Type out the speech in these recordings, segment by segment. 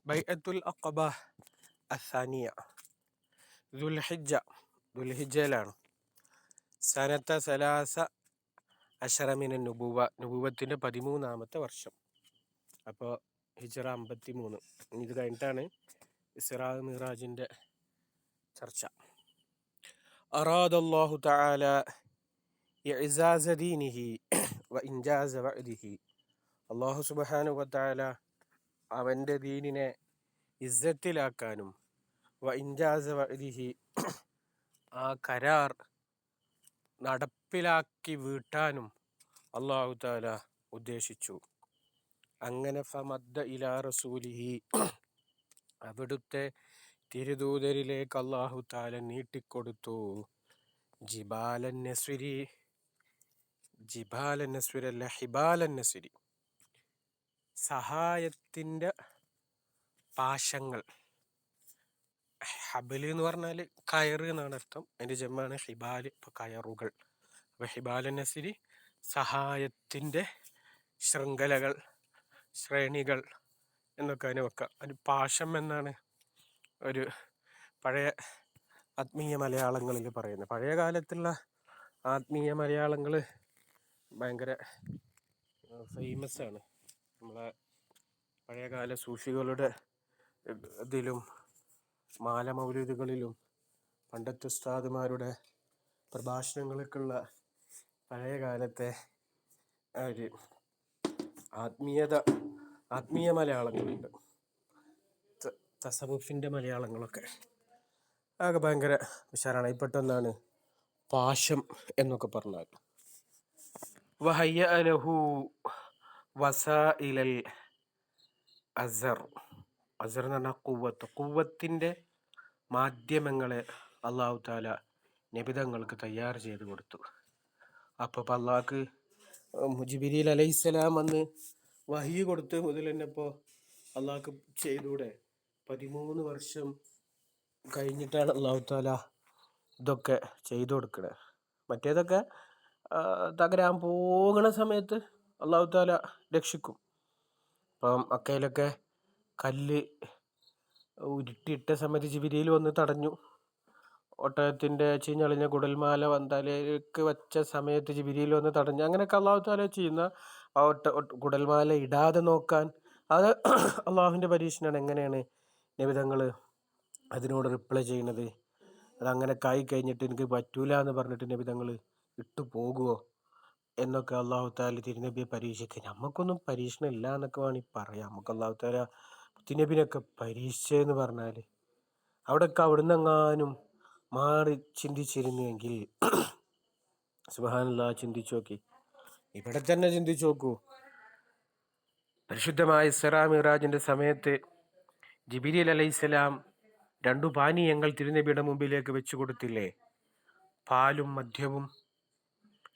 ബൈഅത്തുൽ അഖബ അസാനിയ ദുൽഹിജ്ജ ദുൽഹിജ്ജയിലാണ്. സനത്ത സലാസ അഷറമിന നുബൂവത്തിൻ്റെ 13ാമത്തെ വർഷം. അപ്പോൾ ഹിജ്റ 53. ഇത് കഴിഞ്ഞിട്ടാണ് ഇസ്റാ മിറാജിൻ്റെ ചർച്ച. അറാദല്ലാഹു തആല ഇഅ്സാസ ദീനിഹി വ ഇൻജാസ വഅദിഹി. അല്ലാഹു സുബ്ഹാനഹു വ തആല അവൻ്റെ ദീനിനെ ഇസ്സത്തിലാക്കാനും വ ഇൻജാസ വഅദിഹി ആ കരാർ നടപ്പിലാക്കി വീട്ടാനും അല്ലാഹു തആല ഉദ്ദേശിച്ചു. അങ്ങനെ ഫമദ്ദ ഇലാ റസൂലിഹി അവിടുത്തെ തിരുദൂതരിലേക്ക് അല്ലാഹു തആല നീട്ടിക്കൊടുത്തു. ജിബാലൻ നസ്വിരല്ല ഹിബാലൻ നസ്രി, സഹായത്തിൻ്റെ പാശങ്ങൾ. ഹബല് എന്ന് പറഞ്ഞാൽ കയറ് എന്നാണ് അർത്ഥം. അതിൻ്റെ ജമ്മാണ് ഹിബാല്, ഇപ്പോൾ കയറുകൾ. അപ്പോൾ ഹിബാലൻ നസ്രി സഹായത്തിൻ്റെ ശൃംഖലകൾ, ശ്രേണികൾ എന്നൊക്കെ അതിന് വെക്കാം. അതിന് പാശം എന്നാണ് ഒരു പഴയ ആത്മീയ മലയാളങ്ങളിൽ പറയുന്നത്. പഴയ കാലത്തുള്ള ആത്മീയ മലയാളങ്ങൾ ഭയങ്കര ഫേമസ് ആണ്. നമ്മളെ പഴയകാല സൂഫികളുടെ ഇതിലും മാലമൗലിദുകളിലും പണ്ടത്തെ ഉസ്താദുമാരുടെ പ്രഭാഷണങ്ങൾക്കുള്ള പഴയ കാലത്തെ ഒരു ആത്മീയ മലയാളങ്ങളുണ്ട്. തസവുഫിൻ്റെ മലയാളങ്ങളൊക്കെ ആകെ ഭയങ്കര ഉഷാറാണ്. ഇപ്പെട്ടൊന്നാണ് പാശം എന്നൊക്കെ പറഞ്ഞാൽ. വഹയ്യ ലഹു വസായിലൽ അസർ എന്ന് പറഞ്ഞാൽ കുവ്വത്തിൻ്റെ മാധ്യമങ്ങളെ അള്ളാഹു താല നബിതങ്ങൾക്ക് തയ്യാർ ചെയ്ത് കൊടുത്തു. അപ്പോൾ അള്ളാഹ്ക്ക് ജിബ്രീൽ അലൈഹിസ്സലാം വന്ന് വഹി കൊടുത്ത് മുതൽ തന്നെ ഇപ്പോൾ അള്ളാഹ്ക്ക് ചെയ്തൂടെ. 13 വർഷം കഴിഞ്ഞിട്ടാണ് അള്ളാഹു താല ഇതൊക്കെ ചെയ്തു കൊടുക്കണത്. മറ്റേതൊക്കെ തകരാൻ പോകുന്ന സമയത്ത് അള്ളാഹു താല രക്ഷിക്കും. അപ്പം മക്കയിലൊക്കെ കല്ല് ഉരുട്ടിയിട്ട സമയത്ത് ജിബ്രീൽ വന്ന് തടഞ്ഞു. ഒട്ടകത്തിൻ്റെ ചീഞ്ഞളിഞ്ഞ കുടൽമാല വന്താലേക്ക് വെച്ച സമയത്ത് ജിബ്രീൽ വന്ന് തടഞ്ഞു. അങ്ങനെയൊക്കെ അള്ളാഹു താല ചെയ്യുന്ന ആ കുടൽമാല ഇടാതെ നോക്കാൻ, അത് അള്ളാഹുവിൻ്റെ പരീക്ഷണമാണ്. എങ്ങനെയാണ് നബിതങ്ങൾ അതിനോട് റിപ്ലൈ ചെയ്യുന്നത്? അതങ്ങനെ കായി കഴിഞ്ഞിട്ട് എനിക്ക് പറ്റൂല എന്ന് പറഞ്ഞിട്ട് നബിതങ്ങൾ ഇട്ടു പോകുമോ എന്നൊക്കെ അള്ളാഹു താല തിരുനബിയെ പരീക്ഷിക്കുക. നമുക്കൊന്നും പരീക്ഷണം ഇല്ല എന്നൊക്കെ വേണമെങ്കിൽ പറയാം. നമുക്ക് അള്ളാഹു താല തിരുനബിനൊക്കെ പരീക്ഷിച്ചെന്ന് പറഞ്ഞാൽ അവിടെയൊക്കെ അവിടുന്ന് എങ്ങാനും മാറി ചിന്തിച്ചിരുന്നുവെങ്കിൽ സുബ്ഹാനല്ലാഹ്, ചിന്തിച്ചു നോക്കി. ഇവിടെ തന്നെ ചിന്തിച്ചു നോക്കൂ. പരിശുദ്ധമായ ഇസ്റാ മിറാജിൻ്റെ സമയത്ത് ജിബ്രീൽ അലൈഹിസ്സലാം 2 പാനീയങ്ങൾ തിരുനബിയുടെ മുമ്പിലേക്ക് വെച്ചു കൊടുത്തില്ലേ? പാലും മദ്യവും.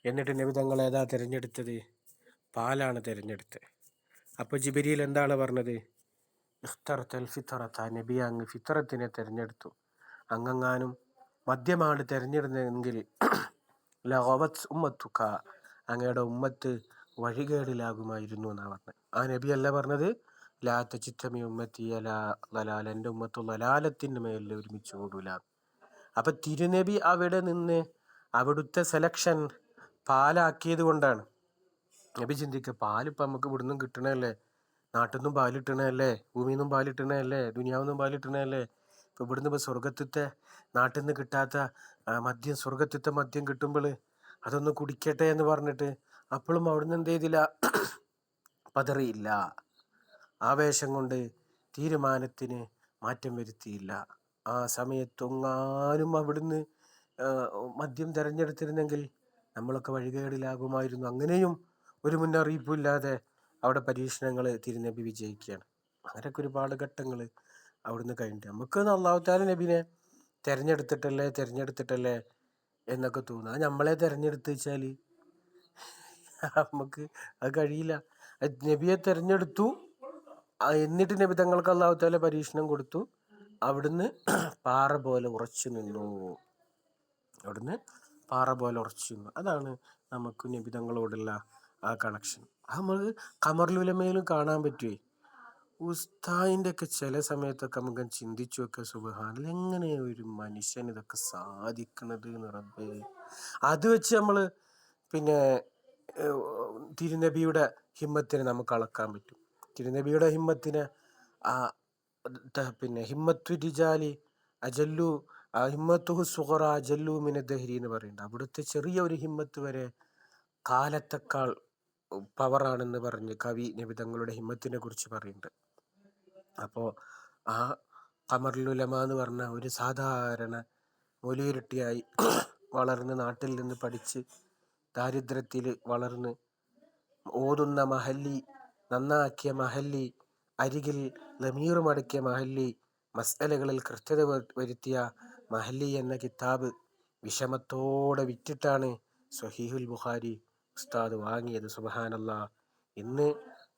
എന്നിട്ട് നബി തങ്ങൾ ഏതാ തിരഞ്ഞെടുത്തത്? പാലാണ് തിരഞ്ഞെടുത്തത്. അപ്പോൾ ജിബ്രീൽ എന്താണ് പറഞ്ഞത്? ഇഖ്തറത്തൽ ഫിത്രത, നബി അങ്ങ് ഫിത്രത്തിനെ തിരഞ്ഞെടുത്തു. അങ്ങെങ്ങാനും മദ്യമാണ് തിരഞ്ഞെടുത്തതെങ്കിൽ ലഗവത് ഉമ്മത്തുക, അങ്ങയുടെ ഉമ്മത്ത് വഴികേടിലാകുമായിരുന്നു എന്നാണ് പറഞ്ഞത്. ആ നബി അല്ല പറഞ്ഞത് ലാ തജിത്തമി ഉമ്മത്തി അലാ ലലാല, എൻ്റെ ഉമ്മത്ത് ലലാലത്തിൻ്റെ മേലിൽ ഒരുമിച്ച് ഓടൂല. അപ്പം തിരുനബി അവിടെ നിന്ന് അവിടുത്തെ സെലക്ഷൻ പാലാക്കിയത് കൊണ്ടാണ്. നബി ചിന്തിക്കുക, പാലിപ്പം നമുക്ക് ഇവിടുന്നും കിട്ടണല്ലേ, നാട്ടിൽ നിന്നും പാലിട്ടണല്ലേ, ഭൂമിയിൽ നിന്നും പാലിട്ടണല്ലേ, ദുനിയാവിൽ നിന്നും പാലിട്ടണല്ലേ. ഇപ്പോൾ ഇവിടുന്ന് ഇപ്പോൾ സ്വർഗത്തിത്തെ നാട്ടിൽ നിന്ന് കിട്ടാത്ത മദ്യം, സ്വർഗത്തിത്തെ മദ്യം കിട്ടുമ്പോൾ അതൊന്ന് കുടിക്കട്ടെ എന്ന് പറഞ്ഞിട്ട് അപ്പോഴും അവിടുന്ന് എന്ത് ചെയ്തില്ല? പതറിയില്ല. ആവേശം കൊണ്ട് തീരുമാനത്തിന് മാറ്റം വരുത്തിയില്ല. ആ സമയത്തൊങ്ങാനും അവിടുന്ന് മദ്യം തിരഞ്ഞെടുത്തിരുന്നെങ്കിൽ നമ്മളൊക്കെ വഴികേടിലാകുമായിരുന്നു. അങ്ങനെയും ഒരു മുന്നറിയിപ്പില്ലാതെ അവിടെ പരീക്ഷണങ്ങൾ തിരുനബി വിജയിക്കുകയാണ്. അങ്ങനെയൊക്കെ ഒരുപാട് ഘട്ടങ്ങൾ അവിടുന്ന് കഴിഞ്ഞിട്ട് നമുക്ക് അല്ലാഹു തആല നബിനെ തിരഞ്ഞെടുത്തിട്ടല്ലേ എന്നൊക്കെ തോന്നുക. അത് നമ്മളെ തിരഞ്ഞെടുത്ത് വെച്ചാൽ നമുക്ക് അത് കഴിയില്ല. നബിയെ തിരഞ്ഞെടുത്തു, എന്നിട്ട് നബി തങ്ങൾക്ക് അല്ലാഹു തആല പരീക്ഷണം കൊടുത്തു. അവിടുന്ന് പാറ പോലെ ഉറച്ചു നിന്നു. അതാണ് നമുക്ക് നബി തങ്ങളോടുള്ള ആ കണക്ഷൻ. അത് നമ്മൾ ഖമറുൽ ഉലമയിലും കാണാൻ പറ്റുമേ. ഉസ്താദിൻ്റെ ഒക്കെ ചില സമയത്തൊക്കെ നമുക്ക് ചിന്തിച്ചു വെക്കുക, സുബ്ഹാനല്ലാഹ്, എങ്ങനെ ഒരു മനുഷ്യൻ ഇതൊക്കെ സാധിക്കണത് എന്ന് റബ്ബേ. അത് വെച്ച് നമ്മൾ പിന്നെ ഏഹ്, തിരുനബിയുടെ ഹിമ്മത്തിനെ നമുക്ക് അളക്കാൻ പറ്റും. തിരുനബിയുടെ ഹിമ്മത്തിന് ആ പിന്നെ ഹിമ്മത്തു റിജാലി അജല്ലു ഹിമ്മത്തുഹു സുഗറ അജല്ലു മിന ദഹരി എന്ന് പറയുന്നുണ്ട്. അവിടുത്തെ ചെറിയ ഒരു ഹിമ്മത്ത് വരെ കാലത്തെക്കാൾ പവറാണെന്ന് പറഞ്ഞ് കവി നബി തങ്ങളുടെ ഹിമ്മത്തിനെ കുറിച്ച് പറയുന്നുണ്ട്. അപ്പോൾ ആ ഖമറുൽ ഉലമ എന്ന് പറഞ്ഞ ഒരു സാധാരണ മൊലിയുരുട്ടിയായി വളർന്ന് നാട്ടിൽ നിന്ന് പഠിച്ച് ദാരിദ്ര്യത്തിൽ വളർന്ന് ഓതുന്ന മഹല്ലി, നന്നാക്കിയ മഹല്ലി, അരികിൽ ലമീർ മടക്കിയ മഹല്ലി, മസ്അലകളിൽ കൃത്യത വരുത്തിയ മഹല്ലി എന്ന കിതാബ് വിഷമത്തോടെ വിറ്റിട്ടാണ് സ്വഹീഹുൽ ബുഖാരി ഉസ്താദ് വാങ്ങിയത്. സുബ്ഹാനല്ലാഹ്, ഇന്ന്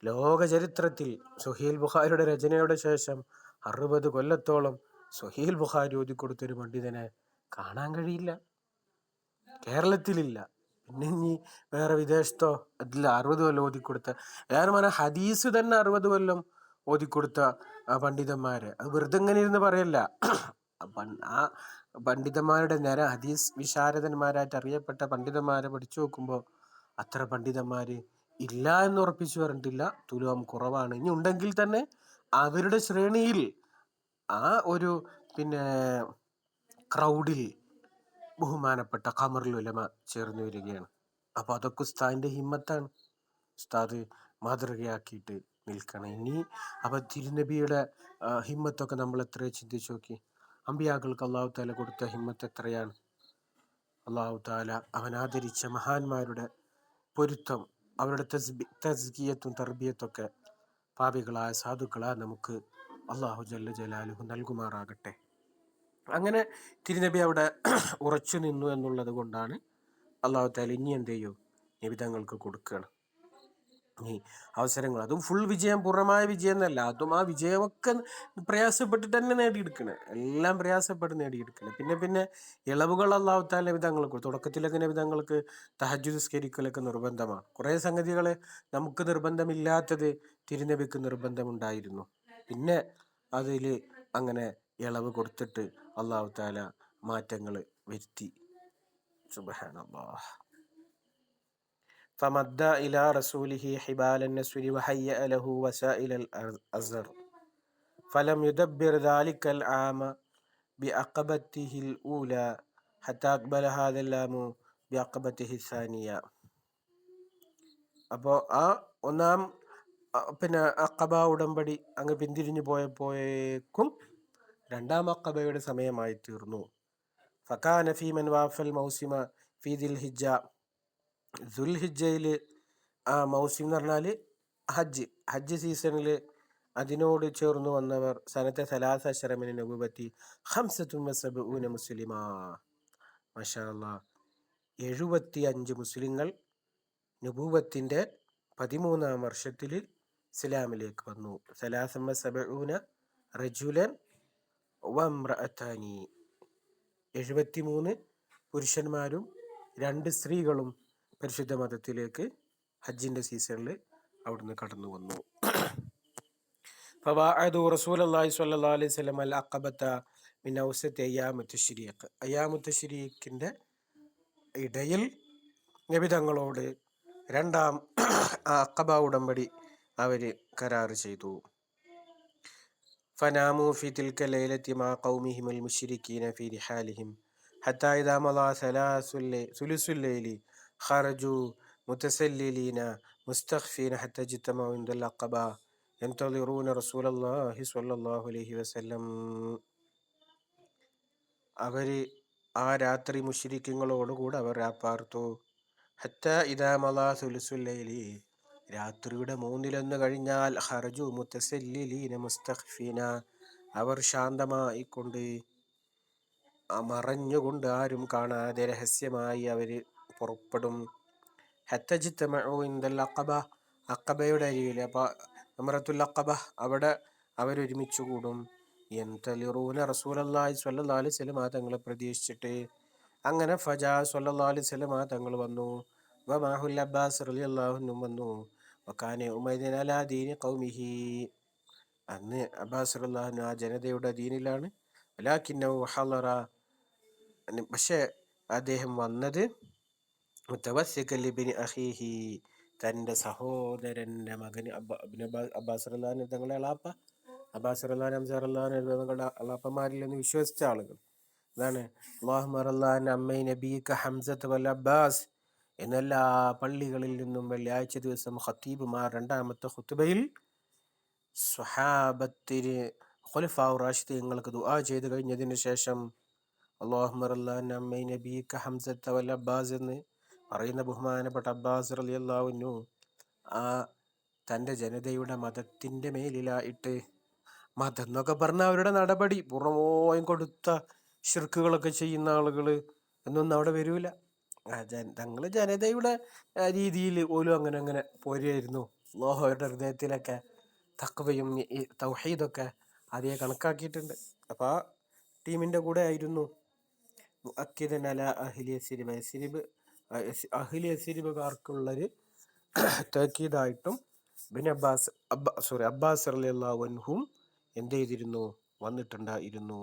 ലോക ചരിത്രത്തിൽ സ്വഹീഹുൽ ബുഖാരിയുടെ രചനയുടെ ശേഷം 60 കൊല്ലത്തോളം സ്വഹീഹുൽ ബുഖാരി ഓതിക്കൊടുത്തൊരു പണ്ഡിതനെ കാണാൻ കഴിയില്ല, കേരളത്തിലില്ല. പിന്നെ ഇനി വേറെ വിദേശത്തോ അതില്ല 60 കൊല്ലം ഓതിക്കൊടുത്ത, ഏറെ പറഞ്ഞാൽ ഹദീസ് തന്നെ 60 കൊല്ലം ഓതിക്കൊടുത്ത പണ്ഡിതന്മാരെ അത് വെറുതെ ഇങ്ങനെ ഇരുന്ന് പറയല്ല. ആ പണ്ഡിതന്മാരുടെ നിര, ഹദീസ് വിശാരദന്മാരായിട്ട് അറിയപ്പെട്ട പണ്ഡിതന്മാരെ പഠിച്ചു നോക്കുമ്പോൾ അത്ര പണ്ഡിതന്മാർ ഇല്ല എന്ന് ഉറപ്പിച്ചു പറഞ്ഞിട്ടില്ല, തുലോം കുറവാണ്. ഇനി ഉണ്ടെങ്കിൽ തന്നെ അവരുടെ ശ്രേണിയിൽ ആ ഒരു പിന്നെ ക്രൗഡിൽ ബഹുമാനപ്പെട്ട ഖമറുൽ ഉലമ ചേർന്ന് വരികയാണ്. അപ്പോൾ അതൊക്കെ ഉസ്താദിൻ്റെ ഹിമ്മത്താണ്. ഉസ്താദ് മാതൃകയാക്കിയിട്ട് നിൽക്കണം ഇനി. അപ്പോൾ തിരുനബിയുടെ ഹിമ്മത്തൊക്കെ നമ്മൾ എത്ര ചിന്തിച്ചു നോക്കി. അമ്പിയാക്കൾക്ക് അള്ളാഹു താല കൊടുത്ത ഹിമ്മത്ത് എത്രയാണ്. അള്ളാഹു താല അവൻ ആദരിച്ച മഹാന്മാരുടെ പൊരുത്തം, അവരുടെ തസ്കിയത്തും തർബിയത്തൊക്കെ പാപികളായ സാധുക്കളായ നമുക്ക് അള്ളാഹു ജല്ല ജലാലുഹു നൽകുമാറാകട്ടെ. അങ്ങനെ തിരുനബി അവിടെ ഉറച്ചു നിന്നു എന്നുള്ളത് കൊണ്ടാണ് അള്ളാഹു താല ഇനി എന്ത് ചെയ്യും, നിബിധങ്ങൾക്ക് കൊടുക്കുകയാണ് ഈ അവസരങ്ങൾ. അതും ഫുൾ വിജയം, പൂർണ്ണമായ വിജയം എന്നല്ല, അതും ആ വിജയമൊക്കെ പ്രയാസപ്പെട്ടിട്ട് തന്നെ നേടിയെടുക്കണേ, എല്ലാം പ്രയാസപ്പെട്ട് നേടിയെടുക്കണേ. പിന്നെ ഇളവുകൾ അള്ളാഹു താല നബിതങ്ങൾക്ക്, തുടക്കത്തിലൊക്കെ നബിതങ്ങൾക്ക് തഹജ്ജുദ് നിസ്കരിക്കലൊക്കെ നിർബന്ധമാണ്. കുറേ സംഗതികൾ നമുക്ക് നിർബന്ധമില്ലാത്തത് തിരുനബിക്ക് നിർബന്ധമുണ്ടായിരുന്നു. പിന്നെ അതിൽ അങ്ങനെ ഇളവ് കൊടുത്തിട്ട് അള്ളാഹു താല മാറ്റങ്ങൾ വരുത്തി. സുബ്ഹാനല്ലാഹ്. فمد إلى رسوله حبال النسر وهيأ له وسائل الأزر فلم يدبر ذلك العام بعقبته الأولى حتى أقبل هذا اللام بعقبته الثانية. അപ്പോൾ ആ ഒന്നാം പിന്നെ അഖബ ഉടമ്പടി അങ്ങ് പിന്തിരിഞ്ഞു പോയപ്പോഴേക്കും രണ്ടാം അഖബയുടെ സമയമായി തീർന്നു. ഫകാന ഫീമൻ വാഫൽ മൗസിമ ഫീ ദിൽഹിജ്ജ, ദുൽഹിജ്ജയിൽ ആ മൗസിം എന്ന് പറഞ്ഞാൽ ഹജ്ജ് സീസണിൽ അതിനോട് ചേർന്ന് വന്നവർ സനത്തെ സലാസ അശറമിന് നബുവത്തി 75 മുസ്ലിമാ. മാഷാ അല്ലാഹ്, 75 മുസ്ലിങ്ങൾ നബുവത്തിൻ്റെ 13-ാം വർഷത്തിൽ ഇസ്ലാമിലേക്ക് വന്നു. 73 റജുലൻ വംറഅതാനി, 73 പുരുഷന്മാരും 2 സ്ത്രീകളും പരിശുദ്ധ മതത്തിലേക്ക് ഹജ്ജിൻ്റെ സീസണിൽ അവിടുന്ന് കടന്നു വന്നു. ഫവാഅദു റസൂലുള്ളാഹി സ്വല്ലല്ലാഹു അലൈഹി വസല്ലം അൽ അഖബത മിൻ ഔസതി അയ്യാമു തശ്രീഖ്, അയ്യാമു തശ്രീഖിൻ്റെ ഇടയിൽ നബി തങ്ങളോട് രണ്ടാം അഖബ ഉടമ്പടി അവർ കരാർ ചെയ്തു. ഫനാമു ഫി തിൽക ലൈലതി മാ ഖൗമിഹിം അൽ മുശ്രികീന ഫി റിഹാലിഹിം ഹത്താ ഇദാ മളാ സുലുസുൽ ലൈലി ഖറജു മുതസല്ലിലീന മുസ്തഖ്ഫീന ഹത്താ ജ്തമഉ ഇൻദൽ അഖബ യൻതളിറൂന റസൂലല്ലാഹി സ്വല്ലല്ലാഹു അലൈഹി വസല്ലം. അവർ ആ രാത്രി മുശ്രിക്കുകളോടുകൂടെ അവർ രാപ്പാർത്തു. ഹത്താ ഇദാ മളാ സുലുസുൽ ലൈലി, രാത്രിയുടെ 1/3 കഴിഞ്ഞാൽ, ഖറജു മുതസല്ലിലീന മുസ്തഖ്ഫീന, അവർ ശാന്തമായിക്കൊണ്ട് മറഞ്ഞുകൊണ്ട് ആരും കാണാതെ രഹസ്യമായി അവർ പുറപ്പെടും. ഹത്താ ജ്തമഉ ഇൻദൽ അഖബ, അഖബയുടെ അരികിൽ, അപ്പോൾ ജംറത്തുൽ അഖബ, അവിടെ അവരൊരുമിച്ച് കൂടും. യൻതളിറൂന റസൂലല്ലാഹി സ്വല്ലല്ലാഹു അലൈഹി വസല്ലം തങ്ങളെ പ്രതീക്ഷിച്ചിട്ട്. അങ്ങനെ ഫജാ സ്വല്ലല്ലാഹു അലൈഹി വസല്ലം തങ്ങൾ വന്നു. വമാഹുൽ അബ്ബാസ് റളിയല്ലാഹു അൻഹു വന്നു. വകാന ഉമൈദിൻ അലാ ദീനി ഖൗമിഹി, അന്ന് അബ്ബാസ് റളിയല്ലാഹു ആ ജനതയുടെ ദീനിലാണ്. വലാകിന്നഹു ഹളറ, പക്ഷെ അദ്ദേഹം വന്നത് മുതവസ്സിഖൻ ലിബ്നി അഖീഹി, തൻ്റെ സഹോദരൻ്റെ മകന് അബ്ബാസ് റളിയല്ലാഹു തങ്ങളുടെ അളാപ്പ അബ്ബാസ് റളിയല്ലാഹു ഹംസ റളിയല്ലാഹു തങ്ങളുടെ അളാപ്പമാരിൽ നിന്ന് വിശ്വസിച്ച ആളുകൾ. അതാണ് അല്ലാഹുമ്മ റളിയല്ലാഹു അമ്മൈ നബിക ഹംസത്ത് വൽ അബ്ബാസ് എന്നെല്ലാ പള്ളികളിൽ നിന്നും വെള്ളിയാഴ്ച ദിവസം ഖത്തീബുമാർ രണ്ടാമത്തെ ഖുതുബയിൽ സ്വഹാബത്തിന് ഖുലഫാഉ റാഷിദീങ്ങൾക്ക് ദുആ ചെയ്തു കഴിഞ്ഞതിന് ശേഷം അല്ലാഹുമ്മ റളിയല്ലാഹു അമ്മൈ നബിക ഹംസത്ത് വൽ അബ്ബാസ് എന്ന് പറയുന്ന ബഹുമാനപ്പെട്ട അബ്ബാസ് റളിയല്ലാഹു അൻഹു ആ തൻ്റെ ജനതയുടെ മതത്തിൻ്റെ മേലിലായിട്ട്, മതം എന്നൊക്കെ പറഞ്ഞാൽ അവരുടെ നടപടി പൂർണ്ണമായും കൊടുത്ത ഷിർക്കുകളൊക്കെ ചെയ്യുന്ന ആളുകൾ എന്നൊന്നും അവിടെ വരൂല. തങ്ങൾ ജനതയുടെ രീതിയിൽ പോലും അങ്ങനെ അങ്ങനെ പോരുമായിരുന്നു. അല്ലാഹു അവരുടെ ഹൃദയത്തിലൊക്കെ തഖ്വയും ഈ തൗഹീദൊക്കെ ആദ്യമേ കണക്കാക്കിയിട്ടുണ്ട്. അപ്പോൾ ആ ടീമിൻ്റെ കൂടെ ആയിരുന്നു മുഅക്കിദൻ അലാ അഹ്ലി യസ്രിബ്, അഹ്ലി യസ്രിബുകാർക്കുള്ളൊരു തഅക്കീദായിട്ടും അബ്ബാസ് റളിയല്ലാഹു അൻഹും എന്ത് ചെയ്തിരുന്നു, വന്നിട്ടുണ്ടായിരുന്നു.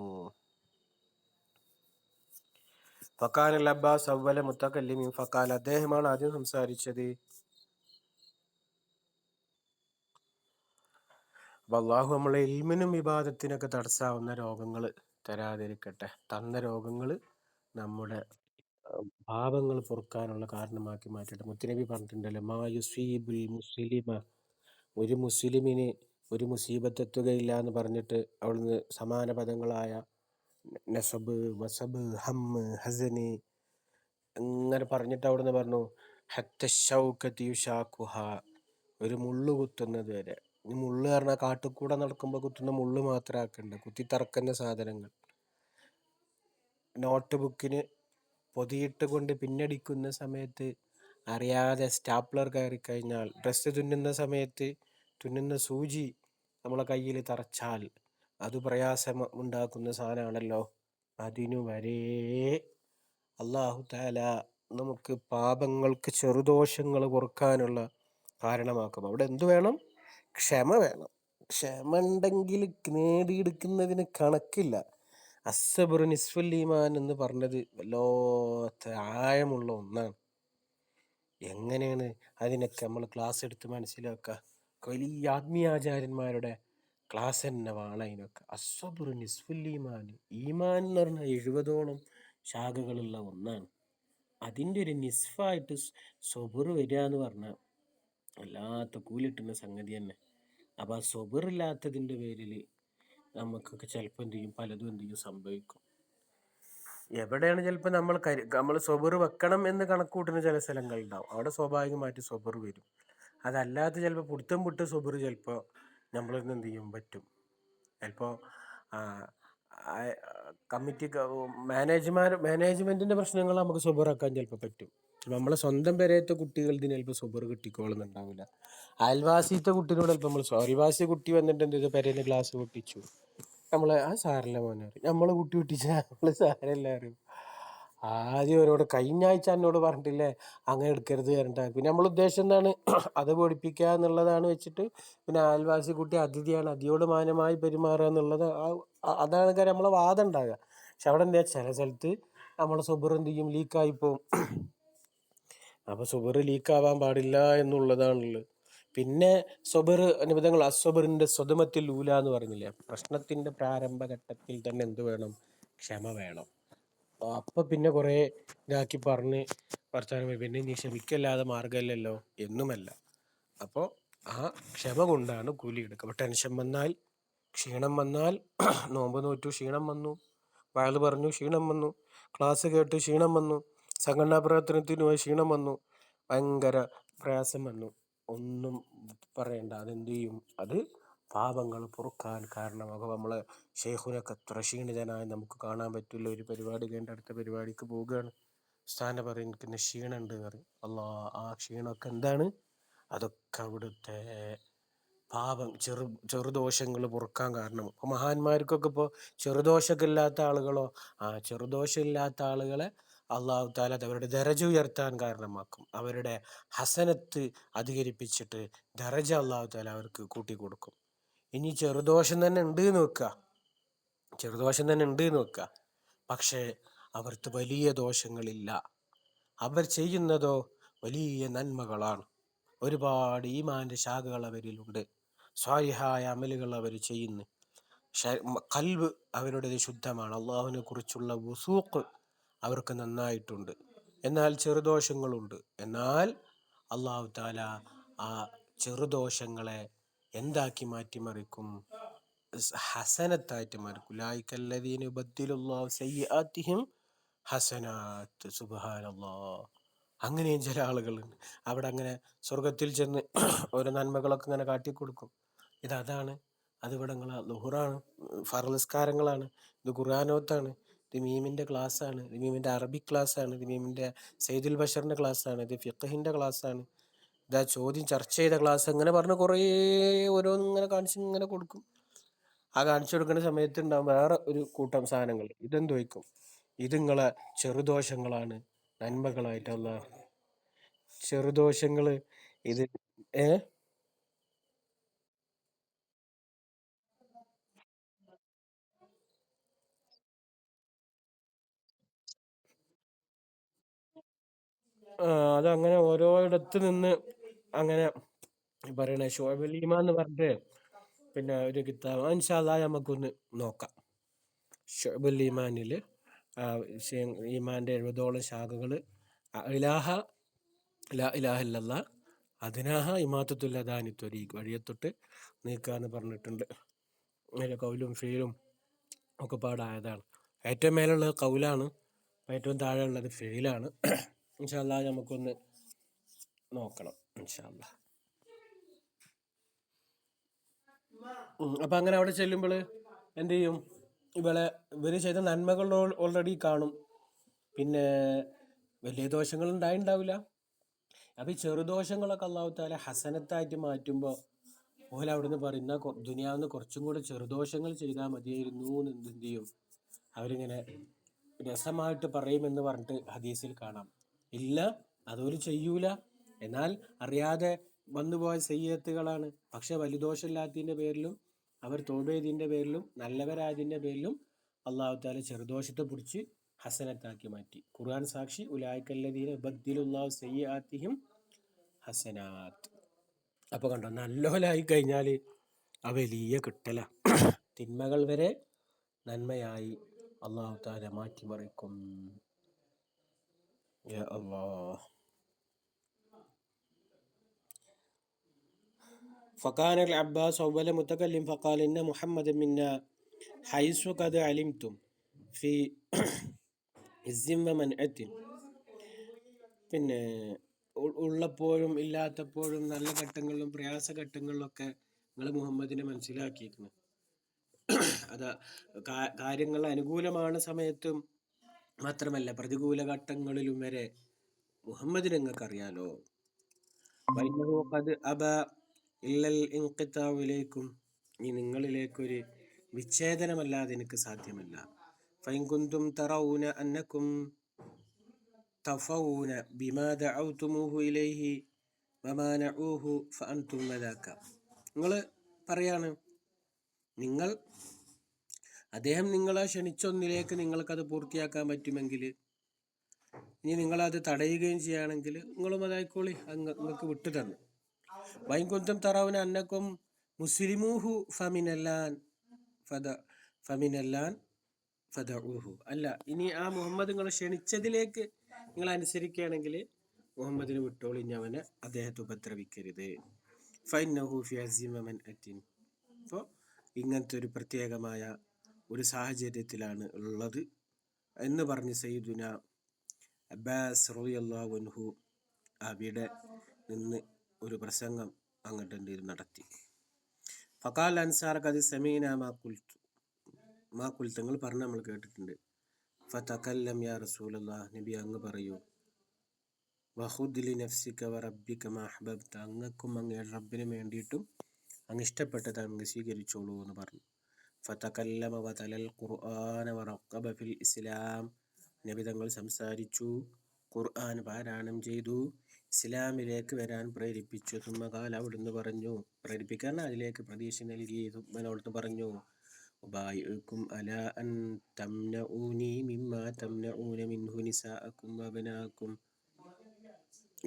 ഫഖാനൽ അബ്ബാസ് അവ്വല മുത്തകല്ലിമിൻ ഫഖാൽ, അദ്ദേഹമാണ് ആദ്യം സംസാരിച്ചത്. അപ്പോൾ അള്ളാഹു നമ്മളെ ഇൽമിനും വിവാദത്തിനൊക്കെ തടസ്സാവുന്ന രോഗങ്ങൾ തരാതിരിക്കട്ടെ. തന്ന രോഗങ്ങൾ നമ്മുടെ പാപങ്ങൾ പൊറുക്കാനുള്ള കാരണമാക്കി മാറ്റട്ടെ. മുത്തുനബി പറഞ്ഞിട്ടുണ്ടല്ലോ, മാ യുസീബുൽ മുസ്ലിമ, ഒരു മുസ്ലിമിന് ഒരു മുസീബത്ത് എത്തുകയില്ല എന്ന് പറഞ്ഞിട്ട് അവിടുന്ന് സമാന പദങ്ങളായ നസബ്, വസബ്, ഹമ്മ്, ഹസന് അങ്ങനെ പറഞ്ഞിട്ട് അവിടുന്ന് പറഞ്ഞു ഹത്ത ഷൗക്കത്തി യുഷാക്കുഹ, ഒരു മുള്ളു കുത്തുന്നത് വരെ. ഈ മുള്ളു പറഞ്ഞാൽ കാട്ടിൽ നടക്കുമ്പോൾ കുത്തുന്ന മുള്ളു മാത്രം ആക്കണ്ട, കുത്തി തറക്കുന്ന സാധനങ്ങൾ. നോട്ട് ബുക്കിന് പൊതിയിട്ട് കൊണ്ട് പിന്നടിക്കുന്ന സമയത്ത് അറിയാതെ സ്റ്റാപ്ലർ കയറിക്കഴിഞ്ഞാൽ, ഡ്രസ്സ് തുന്നുന്ന സമയത്ത് തുന്നുന്ന സൂചി നമ്മളെ കയ്യിൽ തറച്ചാൽ അത് പ്രയാസം ഉണ്ടാക്കുന്ന സാധനമാണല്ലോ. അതിനു വരെ അല്ലാഹു തആല നമുക്ക് പാപങ്ങൾക്ക് ചെറുദോഷങ്ങൾ പൊറുക്കാനുള്ള കാരണമാക്കും. അവിടെ എന്തു വേണം? ക്ഷമ വേണം. ക്ഷമ ഉണ്ടെങ്കിൽ നേടിയെടുക്കുന്നതിന് കണക്കില്ല. അസ്സബ്റു നിസ്ഫുൽ ഈമാൻ എന്ന് പറഞ്ഞത് വല്ലാത്ത ആഴമുള്ള ഒന്നാണ്. എങ്ങനെയാണ് അതിനൊക്കെ നമ്മൾ ക്ലാസ് എടുത്ത് മനസ്സിലാക്കുക? വലിയ ആത്മീയാചാര്യന്മാരുടെ ക്ലാസ് തന്നെ വേണം അതിനൊക്കെ. അസ്സബ്റു നിസ്ഫുൽ ഈമാൻ, ഈമാൻ എന്ന് പറഞ്ഞാൽ 70ഓളം ശാഖകളുള്ള ഒന്നാണ്. അതിൻ്റെ ഒരു നിസ്ഫായിട്ട് സബുറ് വരിക എന്ന് പറഞ്ഞാൽ വല്ലാത്ത കൂലിട്ടുന്ന സംഗതി തന്നെ. അപ്പം ആ സബുറില്ലാത്തതിൻ്റെ പേരിൽ നമുക്കൊക്കെ ചിലപ്പോൾ എന്ത് ചെയ്യും, പലതും എന്ത് ചെയ്യും സംഭവിക്കും. എവിടെയാണ് ചിലപ്പോൾ നമ്മൾ സബുറ് വെക്കണം എന്ന് കണക്കൂട്ടുന്ന ചില സ്ഥലങ്ങളുണ്ടാവും, അവിടെ സ്വാഭാവികമായിട്ട് സബുറ് വരും. അതല്ലാത്ത ചിലപ്പോൾ പുടുത്തം വിട്ട് സബുറ് ചിലപ്പോൾ നമ്മളിന്ന് എന്ത് ചെയ്യും പറ്റും. ചിലപ്പോൾ കമ്മിറ്റി മാനേജ്മെൻറ്റിൻ്റെ പ്രശ്നങ്ങൾ നമുക്ക് സബറാക്കാൻ ചിലപ്പോൾ പറ്റും. നമ്മളെ സ്വന്തം പെരയത്തെ കുട്ടികൾ ഇതിന് ചിലപ്പോൾ സബറ് കിട്ടിക്കോളുന്നുണ്ടാവില്ല. അയൽവാസിത്തെ കുട്ടീനോട് ചിലപ്പോൾ നമ്മൾ അയൽവാസി കുട്ടി വന്നിട്ട് എന്ത് ചെയ്തു, പെരേന്ന് ഗ്ലാസ് പൊട്ടിച്ചു, നമ്മൾ ആ സാരല്ല മോനെ അറിയും, നമ്മളെ കുട്ടി പൊട്ടിച്ചാൽ നമ്മൾ സാരല്ല അറിയും. ആദ്യം അവരോട് കഴിഞ്ഞ ആഴ്ച എന്നോട് പറഞ്ഞിട്ടില്ലേ അങ്ങനെ എടുക്കരുത് പറഞ്ഞിട്ട്, പിന്നെ നമ്മൾ ഉദ്ദേശം എന്താണ്, അത് പഠിപ്പിക്കുക എന്നുള്ളതാണ് വെച്ചിട്ട്. പിന്നെ അയൽവാസി കുട്ടി അതിഥിയാണ്, അതിയോട് മാന്യമായി പെരുമാറുക എന്നുള്ളത് അതാണ് കാര്യം നമ്മളെ വാദം ഉണ്ടാകുക. പക്ഷെ അവിടെ എന്താ, ചില സ്ഥലത്ത് നമ്മളെ സുബർ എന്ത് ചെയ്യും, ലീക്കായി പോവും. അപ്പോൾ സുബർ ലീക്കാവാൻ പാടില്ല എന്നുള്ളതാണുള്ളത്. പിന്നെ സൊബർ നിബിധങ്ങൾ അസ്വബറിൻ്റെ സ്വതമത്തിൽ ലൂല എന്ന് പറഞ്ഞില്ലേ, പ്രശ്നത്തിൻ്റെ പ്രാരംഭഘട്ടത്തിൽ തന്നെ എന്ത് വേണം, ക്ഷമ വേണം. അപ്പം പിന്നെ കുറേ ഇതാക്കി പറഞ്ഞ് വർത്താനം പിന്നെ നീ ക്ഷമിക്കല്ലാതെ മാർഗമില്ലല്ലോ എന്നുമല്ല. അപ്പോൾ ആ ക്ഷമ കൊണ്ടാണ് കൂലി എടുക്കുക. അപ്പോൾ ടെൻഷൻ വന്നാൽ, ക്ഷീണം വന്നാൽ, നോമ്പ് നോറ്റു ക്ഷീണം വന്നു, വയല് പറഞ്ഞു ക്ഷീണം വന്നു, ക്ലാസ് കേട്ട് ക്ഷീണം വന്നു, സംഘടനാ പ്രവർത്തനത്തിന് പോയി ക്ഷീണം വന്നു, ഭയങ്കര പ്രയാസം വന്നു, ഒന്നും പറയണ്ട. അതെന്ത് ചെയ്യും, അത് പാപങ്ങൾ പൊറുക്കാൻ കാരണമാകും. നമ്മൾ ഷെയ്ഖുനൊക്കെ എത്ര ക്ഷീണിതനായി നമുക്ക് കാണാൻ പറ്റില്ല. ഒരു പരിപാടി കഴിഞ്ഞ അടുത്ത പരിപാടിക്ക് പോവുകയാണ്, സ്ഥാനം പറയും എനിക്ക് ക്ഷീണമുണ്ട് പറയും. അല്ലാ, ആ ക്ഷീണമൊക്കെ എന്താണ്, അതൊക്കെ അവിടുത്തെ പാപം ചെറുദോഷങ്ങൾ പൊറുക്കാൻ കാരണം. അപ്പോൾ മഹാന്മാർക്കൊക്കെ ഇപ്പോൾ ചെറുദോഷമൊക്കെ ഇല്ലാത്ത ആളുകളോ, ആ ചെറുദോഷമില്ലാത്ത ആളുകളെ അള്ളാഹു താല അവരുടെ ദറജ ഉയർത്താൻ കാരണമാക്കും. അവരുടെ ഹസനത്ത് അധികരിപ്പിച്ചിട്ട് ദറജ അള്ളാഹു താല അവർക്ക് കൂട്ടിക്കൊടുക്കും. ഇനി ചെറുദോഷം തന്നെ ഉണ്ട് എന്ന് വെക്കുക, ചെറുദോഷം തന്നെ ഉണ്ട് എന്ന് വെക്കുക, പക്ഷേ അവർക്ക് വലിയ ദോഷങ്ങളില്ല. അവർ ചെയ്യുന്നതോ വലിയ നന്മകളാണ്. ഒരുപാട് ഈമാന്റെ ശാഖകൾ അവരിലുണ്ട്. സ്വാലിഹായ അമലുകൾ അവർ ചെയ്യുന്നു. കൽബ് അവരുടേത് ശുദ്ധമാണ്. അള്ളാഹുവിനെ കുറിച്ചുള്ള വുസൂഖ് അവർക്ക് നന്നായിട്ടുണ്ട്. എന്നാൽ ചെറുദോഷങ്ങളുണ്ട്. എന്നാൽ അള്ളാഹു താല ആ ചെറുദോഷങ്ങളെ എന്താക്കി മാറ്റിമറിക്കും? ഹസനത്തായിട്ട് മാറിക്കും. ഉലൈകല്ലദീന യുബദ്ദിലുല്ലാഹു സയ്യിആതിഹിം ഹസനാത്ത്. സുബ്ഹാനല്ലാഹ്. അങ്ങനെയും ചില ആളുകളുണ്ട്. അവിടെ അങ്ങനെ സ്വർഗത്തിൽ ചെന്ന് ഓരോ നന്മകളൊക്കെ ഇങ്ങനെ കാട്ടിക്കൊടുക്കും. അതാണ് അതിവിടെ ലുഹുറാണ്, ഫർനിസ്കാരങ്ങളാണ്, ഇത് ഖുർആനോത്താണ്, ഇത് മീമിൻ്റെ ക്ലാസ്സാണ്, ഇത് മീമിൻ്റെ അറബിക് ക്ലാസ്സാണ്, ഇത് മീമിൻ്റെ സെയ്ദുൽ ബഷറിൻ്റെ ക്ലാസ്സാണ്, ഇത് ഫിഖഹിൻ്റെ ക്ലാസ്സാണ്, ഇതാ ചോദ്യം ചർച്ച ചെയ്ത ക്ലാസ്, അങ്ങനെ പറഞ്ഞ് കുറേ ഓരോന്നും ഇങ്ങനെ കാണിച്ച് ഇങ്ങനെ കൊടുക്കും. ആ കാണിച്ചു കൊടുക്കുന്ന സമയത്ത് ഉണ്ടാവും വേറെ ഒരു കൂട്ടം സാധനങ്ങൾ. ഇതെന്ത് വയ്ക്കും? ഇത് നിങ്ങളെ ചെറുദോഷങ്ങളാണ്, നന്മകളായിട്ടുള്ള ചെറുദോഷങ്ങള്. ഇത് ഏ അതങ്ങനെ ഓരോയിടത്ത് നിന്ന് അങ്ങനെ പറയണേ. ഷുഅബുൽ ഈമാൻ എന്ന് പറഞ്ഞിട്ട് പിന്നെ ഒരു കിതാബ്, ഇൻഷാ അല്ലാഹ് നമുക്കൊന്ന് നോക്കാം. ഷുഅബുൽ ഈമാനിൽ ഈമാന്റെ 70ഓളം ശാഖകൾ. ഇലാഹ ലാ ഇലാഹ ഇല്ലല്ലാഹ്, അദ്നാഹ ഇമാത്തത്തുൽ അദാനി ത്വരീഖ്, വഴിയെ തൊട്ട് നീക്കുക എന്ന് പറഞ്ഞിട്ടുണ്ട്. അതിലെ കൗലും ഫീലും ഒക്കെ പാടായതാണ്. ഏറ്റവും മേലുള്ളത് കൗലാണ്, ഏറ്റവും താഴെ ഉള്ളത് ഫീലാണ്. ഇൻഷാ അല്ലാഹ് നമുക്കൊന്ന് നോക്കണം ഇൻഷാ അല്ലാഹ്. അപ്പൊ അങ്ങനെ അവിടെ ചെല്ലുമ്പോൾ എന്ത് ചെയ്യും? ഇവര് ചെയ്ത നന്മകൾ ഓൾറെഡി കാണും. പിന്നെ വലിയ ദോഷങ്ങൾ ഉണ്ടായിണ്ടാവില്ല. അപ്പൊ ഈ ചെറുദോഷങ്ങളൊക്കെ അള്ളാഹു താല ഹസനത്തായിട്ട് മാറ്റുമ്പോൾ ഓല അവിടുന്ന് പറയുന്ന ദുനിയാവിന്ന് കുറച്ചും കൂടെ ചെറുദോഷങ്ങൾ ചെയ്താൽ മതിയായിരുന്നു എന്ന് എന്ത് ചെയ്യും? അവരിങ്ങനെ രസമായിട്ട് പറയുമെന്ന് പറഞ്ഞിട്ട് ഹദീസിൽ കാണാം. ഇല്ല, അതൊരു ചെയ്യൂല. എന്നാൽ അറിയാതെ വന്നുപോയ സയ്യിഅത്തുകളാണ്. പക്ഷെ വലുദോഷമില്ലാത്തതിന്റെ പേരിലും അവർ തൗബ ചെയ്തതിന്റെ പേരിലും നല്ലവരായതിന്റെ പേരിലും അള്ളാഹു താല ചെറുദോഷത്തെ പിടിച്ച് ഹസനത്താക്കി മാറ്റി. ഖുർആൻ സാക്ഷി. ഉലൈകല്ലദീന യുബദ്ദിലുല്ലാഹു സയ്യിആതിഹിം ഹസനാത്ത്. അപ്പൊ കണ്ടോ, നല്ലോലായി കഴിഞ്ഞാൽ ആ വലിയ കിട്ടല. തിന്മകൾ വരെ നന്മയായി അള്ളാഹു താല മാറ്റിമറിക്കും. യാ അല്ലാഹ്. فكان العباس أول متكلم فقال إن محمد منا حيث قد علمتم في الزم منعة. പിന്നെ ഉള്ളപ്പോഴും ഇല്ലാത്തപ്പോഴും നല്ല ഘട്ടങ്ങളിലും പ്രയാസഘട്ടങ്ങളിലൊക്കെ നിങ്ങൾ മുഹമ്മദിനെ മനസ്സിലാക്കിയിരിക്കുന്നു. അത് കാര്യങ്ങൾ അനുകൂലமான സമയത്തും മാത്രമല്ല പ്രതികൂല ഘട്ടങ്ങളിലും വരെ മുഹമ്മദിനെ നിങ്ങൾക്ക് അറിയാലോ. ഈ നിങ്ങളിലേക്കൊരു വിച്ഛേദനമല്ലാതെ എനിക്ക് സാധ്യമല്ല. ഫൈൻകുന്തും തറൗന അന്നക്കും തഫൗന ബിമാ ദഅൗതുമൂഹു ഇലൈഹി വമാനഊഹു ഫഅൻതും മദാക. നിങ്ങൾ പറയാണ്, അദ്ദേഹം നിങ്ങളെ ക്ഷണിച്ചൊന്നിലേക്ക് നിങ്ങൾക്കത് പൂർത്തിയാക്കാൻ പറ്റുമെങ്കിൽ, ഇനി നിങ്ങളത് തടയുകയും ചെയ്യുകയാണെങ്കിൽ നിങ്ങളും അതായിക്കോളി, നിങ്ങൾക്ക് വിട്ടു തന്നു. വൈകുന്തം തറവുന അന്നക്കും മുസ്ലിമൂഹു ഫമിനല്ലാൻ ഫദഊഹു. അല്ല, ഇനി ആ മുഹമ്മദ് നിങ്ങൾ ക്ഷണിച്ചതിലേക്ക് നിങ്ങൾ അനുസരിക്കുകയാണെങ്കിൽ മുഹമ്മദിന് വിട്ടോളി, അവനെ അദ്ദേഹത്തെ ഉപദ്രവിക്കരുത്. ഫൈനഹു ഫി അസിമ മൻഅത്തിൻ. അപ്പോൾ ഇങ്ങനത്തെ ഒരു പ്രത്യേകമായ ഒരു സാഹചര്യത്തിലാണ് ഉള്ളത് എന്ന് പറഞ്ഞ് സയ്യിദുന അബ്ബാസ് റളിയല്ലാഹു അൻഹു അവിടെ നിന്ന് ഒരു പ്രസംഗം അങ്ങോട്ട് നടത്തി. ഫഖാൽ അൻസാർ ഖദ് സമീന മാ ഖുൽതു, നിങ്ങൾ പറഞ്ഞ നമ്മൾ കേട്ടിട്ടുണ്ട്. ഫതകല്ലം യാ റസൂലല്ലാഹ്, നബി അങ്ങ് പറയൂ. വഖുദ് ലി നഫ്സിക വറബ്ബിക മാ അഹ്ബബ്ത, അങ്ങക്കും അങ്ങയുടെ റബ്ബിന് വേണ്ടിയിട്ടും അങ്ങ് ഇഷ്ടപ്പെട്ടത് അങ്ങ് സ്വീകരിച്ചോളൂ എന്ന് പറഞ്ഞു. ഫതകല്ലമ വതലൽ ഖുർആന വറഖബ ഫിൽ ഇസ്ലാം, നബി തങ്ങൾ സംസാരിച്ചു, ഖുർആൻ പാരായണം ചെയ്തു, ഇസ്ലാമിലേക്ക് വരാൻ പ്രേരിപ്പിച്ചു. തുമ്മകാൽ അവിടുന്ന് പറഞ്ഞു, പ്രേരിപ്പിക്കാൻ അതിലേക്ക് പ്രതീക്ഷ നൽകി. അവിടുന്ന് പറഞ്ഞു, ഉബായിഉക്കും അലാ അൻ തംനഊനി മിമ്മാ തംനഊന മിൻഹു നിസാഅക്കും വഅബ്നാഅക്കും.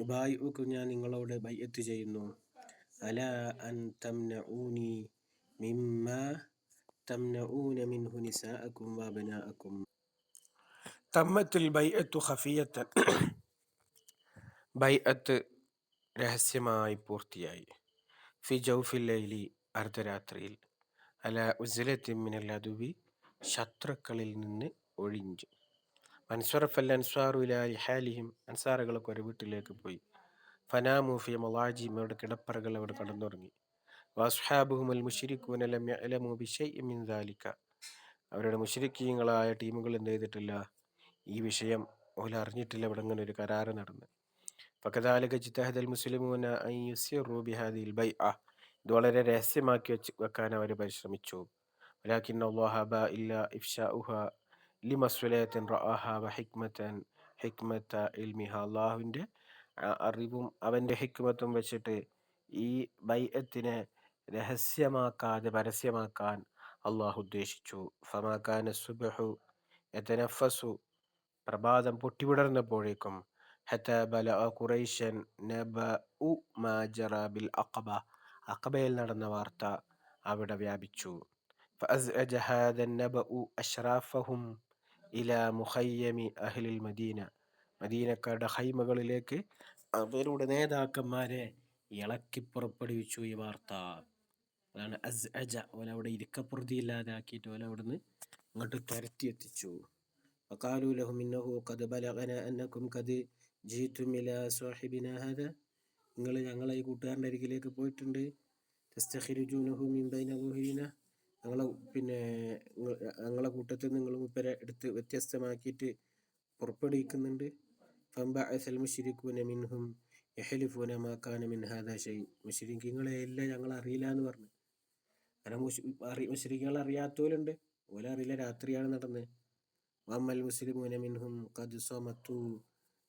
ഉബായിഉക്കും, ഞാൻ നിങ്ങളോട് ബൈഅത്ത് ചെയ്യുന്നു. അലാ അൻ തംനഊനി മിമ്മാ തംനഊന മിൻഹു നിസാഅക്കും വഅബ്നാഅക്കും. തമ്മത്തിൽ ബൈഅത്തു ഖഫിയത്തൻ. ബൈഅത്ത് രഹസ്യമായി പൂർത്തിയായി. ഫി ജൗഫിൽ ലൈലി, അർദ്ധരാത്രിയിൽ. അല ഉസ്ലത്തിൻ മിനൽ അദുവി, ശത്രുക്കളിൽ നിന്ന് ഒഴിഞ്ഞു. അൻസ്വറഫൽ അൻസ്വാറു ഇലാ റിഹാലിഹിം, അൻസാറുകളൊക്കെ ഒരു വീട്ടിലേക്ക് പോയി. ഫനാമു ഫി മളാജിഹിം, അവരുടെ കിടപ്പറകൾ അവിടെ കടന്നുറങ്ങി. വഅസ്ഹാബുഹുൽ മുശ്രികൂന ലം യഅലമു ബിശൈഇൻ മിൻ ദാലിക, അവരുടെ മുശ്രിക്കീങ്ങളായ ടീമുകൾ എന്ത് ചെയ്തിട്ടില്ല, ഈ വിഷയം ഓല അറിഞ്ഞിട്ടില്ല, ഇവിടെ ഇങ്ങനെ ഒരു കരാറ് നടന്ന്. ഫകദാലിക ഇജ്തഹദൽ മുസ്ലിമൂന അൻ യുസിറു ബിഹാദിഹിൽ ബൈഅ, ഇത് വളരെ രഹസ്യമാക്കി വെക്കാൻ അവർ പരിശ്രമിച്ചു. വലാകിന്ന അല്ലാഹ അബാ ഇല്ലാ ഇഫ്ശാഉഹാ ലിമസ്വലത്തിൻ റആഹ വഹിക്മതൻ ഹിക്മത ഇൽമിഹ, അള്ളാഹുവിൻ്റെ അറിവും അവൻ്റെ ഹിക്മത്തും വെച്ചിട്ട് ഈ ബൈഅത്തിനെ രഹസ്യമാക്കാതെ പരസ്യമാക്കാൻ അള്ളാഹു ഉദ്ദേശിച്ചു. ഫമാ കാന സുബ്ഹു യതനഫസു, പ്രഭാതം പൊട്ടിവിടർന്നപ്പോഴേക്കും, ഹത്താ ബലഅ ഖുറൈശൻ നബഉ മാ ജറാ ബിൽ അഖബ, അഖബയിൽ നടന്ന വാർത്ത അവിടെ വ്യാപിച്ചു. ഫഅസ്അജ ഹാദൻ നബഉ അശ്റാഫഹും ഇലാ മുഖയ്യമി അഹ്ലിൽ മദീന, മദീനക്കാരുടെ ഹൈമകളിലേക്ക് അവരുടെ നേതാക്കന്മാരെ ഇളക്കി പുറപ്പെടുവിച്ചു ഈ വാർത്ത. അതാണ് അസ്അജ, ഓലവിടെ ഇരിക്കപ്പുറതിയില്ലാതാക്കിയിട്ട് ഓല അവിടുന്ന് ഇങ്ങോട്ട് തുരത്തി എത്തിച്ചു. വഖാലൂ ലഹും ഇന്നഹു ഖദ് ബലഗനാ അന്നകും ഖദ് ജീതും ഇലാ സാഹിബിനാ ഹാദാ, നിങ്ങൾ ഞങ്ങളെ ഈ കൂട്ടുകാരൻ്റെ അരികിലേക്ക് പോയിട്ടുണ്ട്. തസ്തഖിരുജൂനഹു മിൻ ബൈന ളുഹൂരിനാ, ഞങ്ങളെ കൂട്ടത്തിൽ നിങ്ങൾ മുപ്പരെ എടുത്ത് വ്യത്യസ്തമാക്കിയിട്ട് പുറപ്പെടുവിക്കുന്നുണ്ട്. ഫംബഅസൽ മുശ്രികൂന മിൻഹും യഹ്ലിഫൂന മാ കാന മിൻ ഹാദാ ഷൈ, മുശ്രിക്കീങ്ങളെ എല്ലാം ഞങ്ങൾ അറിയില്ല എന്ന് പറഞ്ഞു. കാരണം മുശ്രിക്കുകൾ അറിയാത്തവരുണ്ട്, ഓല അറിയില്ല രാത്രിയാണ് നടന്നത്. വഅമ്മൽ മുസ്ലിമൂന മിൻഹും ഖദ് സ്വമതു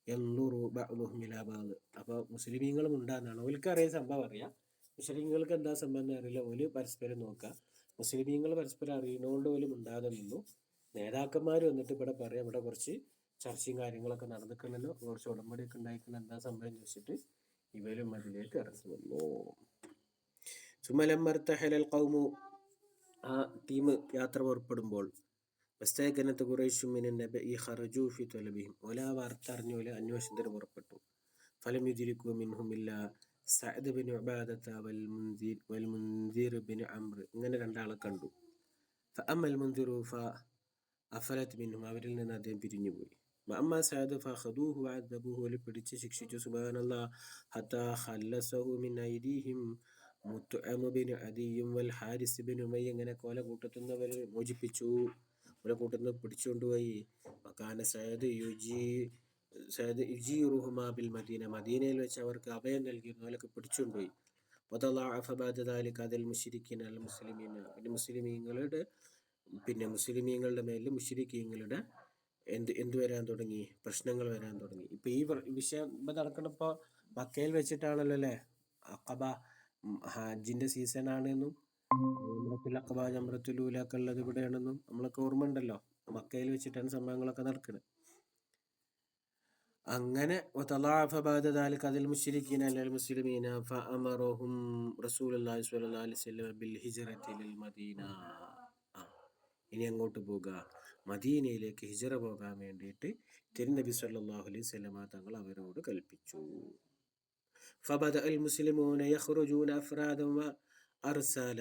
യൻളുറു ബഅ്ളുഹും ഇലാ ബഅ്ള്, അപ്പോൾ മുസ്ലിമീങ്ങളും ഉണ്ടാകുന്നതാണ്. ഓൽക്ക് അറിയാൻ സംഭവം അറിയാം, മുസ്ലിമീങ്ങൾക്ക് എന്താ സംഭവം എന്ന് അറിയില്ല. ഓല് പരസ്പരം നോക്കാം, മുസ്ലിമീങ്ങൾ പരസ്പരം അറിയുന്നതുകൊണ്ട് പോലും ഉണ്ടാതെ നിന്നു. നേതാക്കന്മാർ വന്നിട്ട് ഇവിടെ പറയാം, ഇവിടെ കുറച്ച് ചർച്ചയും കാര്യങ്ങളൊക്കെ നടന്നിട്ടുണ്ടല്ലോ, കുറച്ച് ഉടമ്പടിയൊക്കെ ഉണ്ടായിട്ടുണ്ട്, എന്താ സംഭവം ചോദിച്ചിട്ട് ഇവരും അതിലേക്ക് ഇറങ്ങി വന്നു. സുമലമ്മർത്തഹലൽ ഖൗമു, ആ ടീം യാത്ര പുറപ്പെടുമ്പോൾ, വസ്തയകനത്ത് ഖുറൈശും മിനൻ നബഇ ഖറജൂ ഫി തലബിഹിം, ഓല വാർത്ത അറിഞ്ഞ പോലെ അന്വേഷണത്തിന് പുറപ്പെട്ടു. ഫലം യുദ്രികു മിൻഹും ഇല്ലാ സഅദ് ബിൻ ഉബാദത വൽ മുൻദിർ ബിൻ അംർ, ഇങ്ങനെ രണ്ടാളെ കണ്ടു. ഫഅമ്മൽ മുൻദിറു ഫഅഫലത് മിൻഹും, അവരിൽ നിന്ന് അദ്ദേഹം പിരിഞ്ഞുപോയി. വഅമ്മാ സഅദ് ഫഖദൂഹു വഅദബൂഹു, ഓലെ പിടിച്ച് ശിക്ഷിച്ചു. സുബ്ഹാനല്ലാഹ്, ഹത്താ ഖല്ലസഹു മിൻ ഐദീഹിം മുത്അം ബിൻ അദിയും വൽ ഹാരിസ് ബിൻ ഉമയ്യ, ഇങ്ങനെ കോല കൂട്ടത്തിൽ നിന്ന് അവർ മോചിപ്പിച്ചു, ഓലെ കൂട്ടത്തിൽ നിന്ന് പിടിച്ചുകൊണ്ടുപോയി. വകാന സഅദ് യുജീറുഹുമാ ബിൽ മദീന, മദീനയിൽ വെച്ച് അവർക്ക് അഭയം നൽകിയിരുന്നു, ഓലൊക്കെ പിടിച്ചുകൊണ്ടുപോയി. വതളഅഫ ബഅദ ദാലിക അലൽ മുശ്രിക്കീന അൽ മുസ്ലിമീന, മുസ്ലിമീങ്ങളുടെ മേലിൽ മുശ്രിക്കീങ്ങളുടെ എന്ത് വരാൻ തുടങ്ങി, പ്രശ്നങ്ങൾ വരാൻ തുടങ്ങി. ഇപ്പൊ ഈ വിഷയം നടക്കണപ്പോ മക്കയിൽ വെച്ചിട്ടാണല്ലോ അല്ലേ, അഖബ ഹജ്ജിന്റെ സീസൺ ആണെന്നും അഖബ ജംറത്തുൽ ഊല ഒക്കെ ഉള്ളത് ഇവിടെയാണെന്നും നമ്മളൊക്കെ ഓർമ്മ ഉണ്ടല്ലോ. മക്കയിൽ വെച്ചിട്ടാണ് സംഭവങ്ങളൊക്കെ നടക്കുന്നത്. അങ്ങനെ വതളഅഫ ബഅദ ദാലിക അലൽ മുശ്രിക്കീന അലൽ മുസ്ലിമീന ഫഅമറഹും റസൂലുള്ളാഹി സ്വല്ലല്ലാഹു അലൈഹി വസല്ലം ബിൽ ഹിജ്റതി ലിൽ മദീന, ഇനി അങ്ങോട്ട് പോകുക, മദീനയിലേക്ക് ഹിജ്റ പോകാൻ വേണ്ടിയിട്ട് തിരുനബി സ്വല്ലല്ലാഹു അലൈഹി വസല്ലം തങ്ങൾ അവരോട് കൽപ്പിച്ചു. ഫബദഅൽ മുസ്ലിമൂന യഖ്റുജൂന അഫ്റാദൻ വഅർസാല,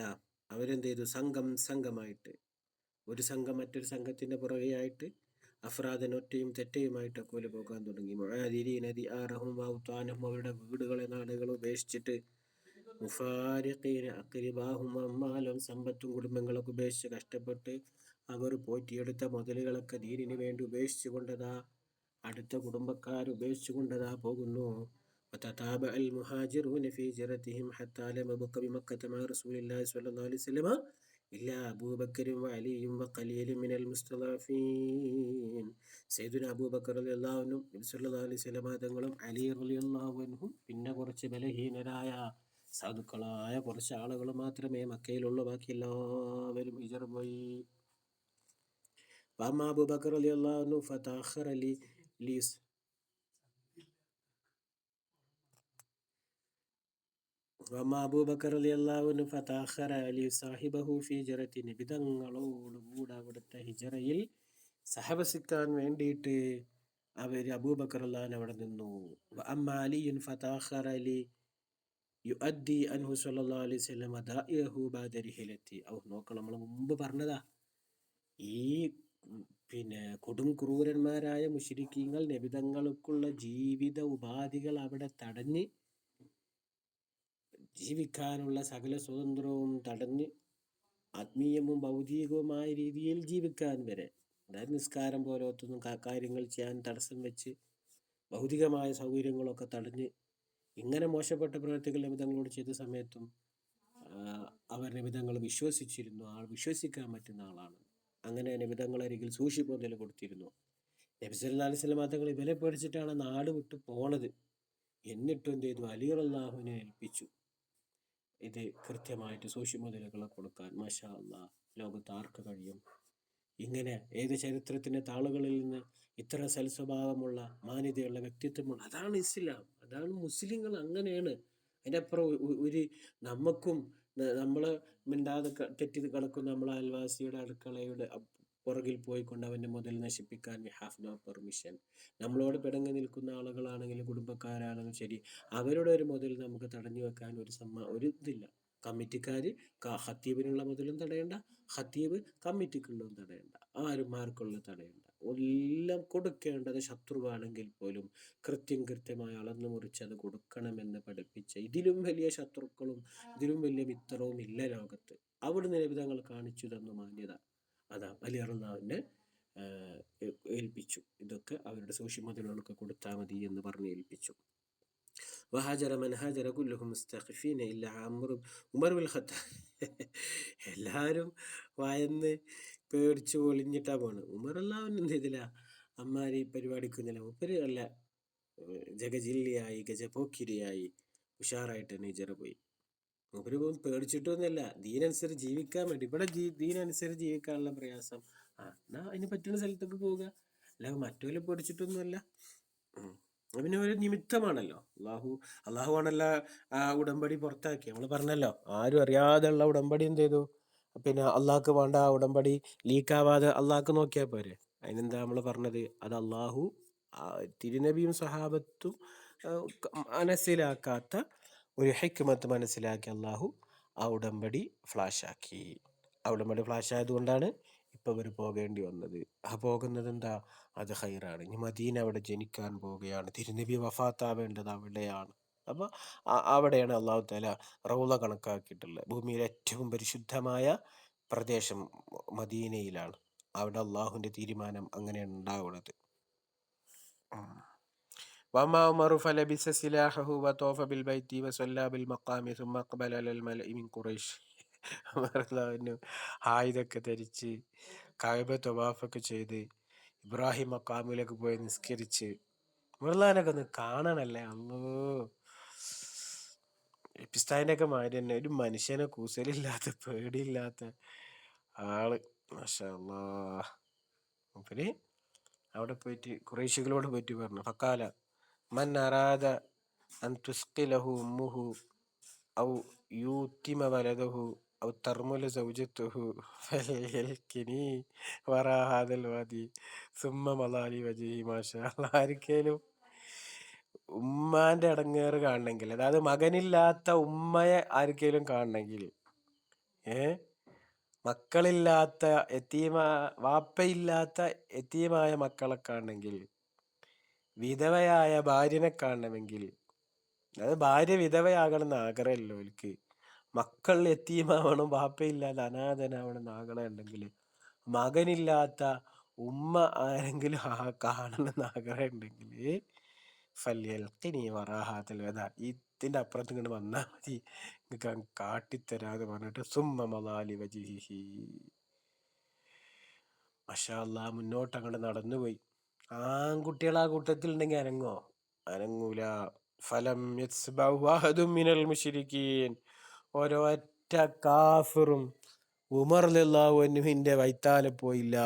അവരെന്ത് ചെയ്തു, സംഘമായിട്ട്, ഒരു സംഘം മറ്റൊരു സംഘത്തിന്റെ പുറകെയായിട്ട്, അഫ്രാദൻ ഒറ്റയും തെറ്റയുമായിട്ടൊക്കെ ഓല് പോകാൻ തുടങ്ങി. മുആദിരീന ദിആറഹും വഔതാനഹും, അവരുടെ വീടുകളെ നാടുകളും ഉപേക്ഷിച്ചിട്ട്, മുഫാരിഖീന അഖ്രിബാഹും, അമ്മാലും സമ്പത്തും കുടുംബങ്ങളൊക്കെ ഉപേക്ഷിച്ച് കഷ്ടപ്പെട്ട് അവർ പോറ്റിയെടുത്ത മുതലുകളൊക്കെ ദീനിന് വേണ്ടി ഉപേക്ഷിച്ചു കൊണ്ടതാ, അടുത്ത കുടുംബക്കാർ ഉപേക്ഷിച്ചു കൊണ്ടതാ പോകുന്നു. وتتابع المهاجرون في هجرتهم حتى لم يبق بمكة مع رسول الله صلى الله عليه وسلم ഇല്ല അബൂബക്കരും അലിയും ഖലീലും മിനൽ മുസ്തളഫീൻ. സയ്യിദുന അബൂബക്കർ റളിയല്ലാഹു അൻഹു, നബി സല്ലല്ലാഹു അലൈഹി വസല്ലം തങ്ങളും അലി റളിയല്ലാഹു അൻഹും പിന്നെ കുറച്ച് ബലഹീനരായ സാധുക്കളായ കുറച്ച് ആളുകൾ മാത്രമേ മക്കയിലുള്ള. ബാക്കി എല്ലാവരും ഹിജറ പോയി. വഅമ്മാ അബൂബക്കർ റളിയല്ലാഹു അൻഹു ഫതഅഖറ ലീസ് വഅമ്മാ അബൂബക്കർ റളിയല്ലാഹു അൻഹു ഫതഅഖറ ലിയുസാഹിബഹു ഫീ ഹിജ്റത്തി. നബി തങ്ങളോടുകൂടെ അവിടുത്തെ ഹിജറയിൽ സഹവസിക്കാൻ വേണ്ടിയിട്ട് അവർ അബൂബക്കർ റളിയല്ലാഹു അവിടെ നിന്നു. വഅമ്മാ അലിയുൻ ഫതഅഖറ യുഅദ്ദി അൻഹു സ്വല്ലല്ലാഹു അലൈഹി വസല്ലം ദാഇഹു ബഅദ റിഹലത്തി. നോക്കണം, നമ്മൾ മുമ്പ് പറഞ്ഞതാ, ഈ പിന്നെ കൊടും ക്രൂരന്മാരായ മുശ്രിക്കീങ്ങൾ നബിതങ്ങൾക്കുള്ള ജീവിത ഉപാധികൾ അവിടെ തടഞ്ഞ്, ജീവിക്കാനുള്ള സകല സ്വതന്ത്രവും തടഞ്ഞ്, ആത്മീയവും ഭൗതികവുമായ രീതിയിൽ ജീവിക്കാൻ വരെ, അതായത് നിസ്കാരം പോലത്തൊന്നും കാര്യങ്ങൾ ചെയ്യാൻ തടസ്സം വെച്ച്, ഭൗതികമായ സൗകര്യങ്ങളൊക്കെ തടഞ്ഞ്, ഇങ്ങനെ മോശപ്പെട്ട പ്രവൃത്തികൾ നബിതങ്ങളോട് ചെയ്ത സമയത്തും അവർ നബിതങ്ങൾ വിശ്വസിച്ചിരുന്നു. വിശ്വസിക്കാൻ പറ്റുന്ന ആളാണ്. അങ്ങനെ നബിതങ്ങളരികിൽ സൂക്ഷിപ്പുതൽ കൊടുത്തിരുന്നു. നബി സല്ലല്ലാഹു അലൈഹി വസല്ലം തങ്ങൾ ഇവരെ പേടിച്ചിട്ടാണ് നാട് വിട്ടു പോണത്. എന്നിട്ടും എന്ത് ചെയ്തു? അലി റളിയല്ലാഹുവിനെ ഏൽപ്പിച്ചു ഇത് കൃത്യമായിട്ട് സൂക്ഷിമുതലുകളെ കൊടുക്കാൻ. മാഷാ അല്ലാഹ്, ലോകത്ത് ആർക്ക് കഴിയും? ഇങ്ങനെ ഏത് ചരിത്രത്തിന്റെ താളുകളിൽ നിന്ന് ഇത്ര സൽസ്വഭാവമുള്ള മാന്യതയുള്ള വ്യക്തിത്വമുള്ള, അതാണ് ഇസ്ലാം, അതാണ് മുസ്ലിങ്ങൾ, അങ്ങനെയാണ്. അതിൻ്റെ അപ്പുറം ഒരു നമുക്കും നമ്മൾ മിണ്ടാതെ തെറ്റി കിടക്കുന്ന നമ്മളെ അയൽവാസിയുടെ അടുക്കളയുടെ പുറകിൽ പോയിക്കൊണ്ട് അവൻ്റെ മുതൽ നശിപ്പിക്കാൻ വി ഹാവ് നോ പെർമിഷൻ. നമ്മളോട് പിണങ്ങി നിൽക്കുന്ന ആളുകളാണെങ്കിലും കുടുംബക്കാരാണെങ്കിലും ശരി, അവരുടെ ഒരു മുതൽ നമുക്ക് തടഞ്ഞു വെക്കാൻ ഒരു ഇതില്ല. കമ്മിറ്റിക്കാർ ഖത്തീബിനുള്ള മുതലും തടയണ്ട, ഖത്തീബ് കമ്മിറ്റിക്കുള്ളതും തടയണ്ട, ആർക്കുള്ള തടയണ്ട. എല്ലാം കൊടുക്കേണ്ടത് ശത്രുവാണെങ്കിൽ പോലും കൃത്യമായി അളന്നു മുറിച്ച് അത് കൊടുക്കണമെന്ന് പഠിപ്പിച്ച ഇതിലും വലിയ ശത്രുക്കളും ഇതിലും വലിയ മിത്രവും ഇല്ല ലോകത്ത്. അവിടുന്ന് നബിതങ്ങൾ കാണിച്ചു തന്നു മാന്യത. അതാ അലി റളിയല്ലാഹുവിനെ ഏൽപ്പിച്ചു. ഇതൊക്കെ അവരുടെ സൂക്ഷ്മതകളൊക്കെ കൊടുത്താൽ മതി എന്ന് പറഞ്ഞ് ഏൽപ്പിച്ചു. വഹാജറ മൻ ഹാജറ കുല്ലുഹും മുസ്തഖിഫീന ഇല്ല ഉമർ ബിൻ ഖത്താബ്. എല്ലാവരും വായന്ന് പേടിച്ച് ഒളിഞ്ഞിട്ടാ പോണ്. ഉമർ റളിയല്ലാഹു എന്ത് ചെയ്തില്ല, അമ്മാരി പരിപാടിക്കുന്നില്ല. മൂപ്പര് അല്ല, ജഗജില്ലിയായി ഗജപോക്കിരിയായി ഉഷാറായിട്ട് ഹിജറ പോയി. മൂപ്പര് പേടിച്ചിട്ടൊന്നുമല്ല, ദീനനുസരിച്ച് ജീവിക്കാൻ വേണ്ടി. ഇവിടെ ദീനനുസരിച്ച് ജീവിക്കാനുള്ള പ്രയാസം, എന്നാ അതിന് പറ്റുന്ന സ്ഥലത്തേക്ക് പോവുക, അല്ലാതെ മറ്റോലെ പേടിച്ചിട്ടൊന്നുമല്ല. പിന്നെ ഒരു നിമിത്തമാണല്ലോ. അള്ളാഹു ആണല്ലോ ആ ഉടമ്പടി പുറത്താക്കി. നമ്മൾ പറഞ്ഞല്ലോ, ആരും അറിയാതെയുള്ള ഉടമ്പടി എന്ത് ചെയ്തു? പിന്നെ അള്ളാഹ്ക്ക് വേണ്ട ആ ഉടമ്പടി ലീക്കാവാതെ അള്ളാഹ്ക്ക് നോക്കിയാൽ പോരെ. അതിനെന്താ നമ്മൾ പറഞ്ഞത്? അത് അള്ളാഹു തിരുനബിയും സഹാബത്തും മനസ്സിലാക്കാത്ത ഒരു ഹിക്മത്ത് മനസ്സിലാക്കി അള്ളാഹു ആ ഉടമ്പടി ഫ്ലാഷാക്കി. ആ ഉടമ്പടി ഫ്ലാഷ് ആയതുകൊണ്ടാണ് ഇപ്പം ഇവർ പോകേണ്ടി വന്നത്. ആ പോകുന്നത് എന്താ? അത് ഹൈറാണ്. ഇനി മദീന അവിടെ ജനിക്കാൻ പോവുകയാണ്. തിരുനബി വഫാത്താവേണ്ടത് അവിടെയാണ്. അപ്പോൾ അവിടെയാണ് അള്ളാഹു തആല റൗള കണക്കാക്കിയിട്ടുള്ളത്. ഭൂമിയിലെ ഏറ്റവും പരിശുദ്ധമായ പ്രദേശം മദീനയിലാണ്. അവിടെ അള്ളാഹുവിൻ്റെ തീരുമാനം അങ്ങനെയാണ് ഉണ്ടാവുന്നത്. وأما عمر فلبس سلاحه وطاف بالبيت وصلى بالمقام ثم أقبل على الملأ من قريش. ആയുധമൊക്കെ ധരിച്ച് കഅബ തവാഫൊക്കെ ചെയ്ത് ഇബ്രാഹിം മഖാമിലേക്ക് പോയി നിസ്കരിച്ച്, ഉമർലാനൊക്കെ ഒന്ന് കാണണല്ലേ. അല്ലോ, എപ്പിസ്താദിൻ്റെയൊക്കെ മാതിരി തന്നെ ഒരു മനുഷ്യനെ കൂസലില്ലാത്ത പേടിയില്ലാത്ത ആള്. മാഷാ അല്ലാഹ്. മൂപ്പര് അവിടെ പോയിട്ട് ഖുറൈശികളോട് പോയിട്ട് പറഞ്ഞു, ഫക്കാല മൻ അറാദ അൻ തുസ്ഖിലഹു ഉമ്മുഹു ഔ യൂത്തിമ വലദഹു ഔ തർമുല സൗജത്തുഹു ഫൽയൽകിനി വറാ ഹാദൽ വാദി സുമ്മ മലാലി വജിഹി. മാഷാ അല്ലാഹ്. ആർക്കേലും ഉമ്മാന്റെ അടങ്ങേറ് കാണണമെങ്കിൽ, അതായത് മകനില്ലാത്ത ഉമ്മയെ ആർക്കേലും കാണണമെങ്കിൽ, മക്കളില്ലാത്ത വാപ്പയില്ലാത്ത യതീമായ മക്കളെ കാണണമെങ്കിൽ, വിധവയായ ഭാര്യനെ കാണണമെങ്കിൽ, അതായത് ഭാര്യ വിധവയാകണം എന്ന് ആഗ്രഹമല്ലോ എനിക്ക്, മക്കൾ യതീമാവണം, വാപ്പയില്ലാതെ അനാഥനാവണം എന്ന് ആഗ്രഹം ഉണ്ടെങ്കിൽ, മകനില്ലാത്ത ഉമ്മ ആരെങ്കിലും കാണണം എന്ന് ആഗ്രഹം ഉണ്ടെങ്കിൽ, ഫല്യൽഖിനി വറാ ഹാദൽ വദാ, ഈ മരത്തിന്റെ അപ്പുറത്ത് ഇങ്ങോട്ട് വന്നാൽ മതി, നിങ്ങൾക്ക് കാട്ടിത്തരാന്ന് പറഞ്ഞിട്ട് സുമ്മ മലാലി വജിഹിഹി. മാഷാ അല്ലാ, മുന്നോട്ട് അങ്ങോട്ട് നടന്നുപോയി. ആൺകുട്ടികൾ ആ കൂട്ടത്തിൽ ഉണ്ടെങ്കിൽ അനങ്ങോ? അനങ്ങൂല. ഫലം യത്ബഉഹു അഹദും മിനൽ മുശ്രിക്കീൻ. ഒരൊറ്റ കാഫിറും ഉമർ റളിയല്ലാഹു അൻഹുവിന്റെ വൈത്താലെ പോയില്ല.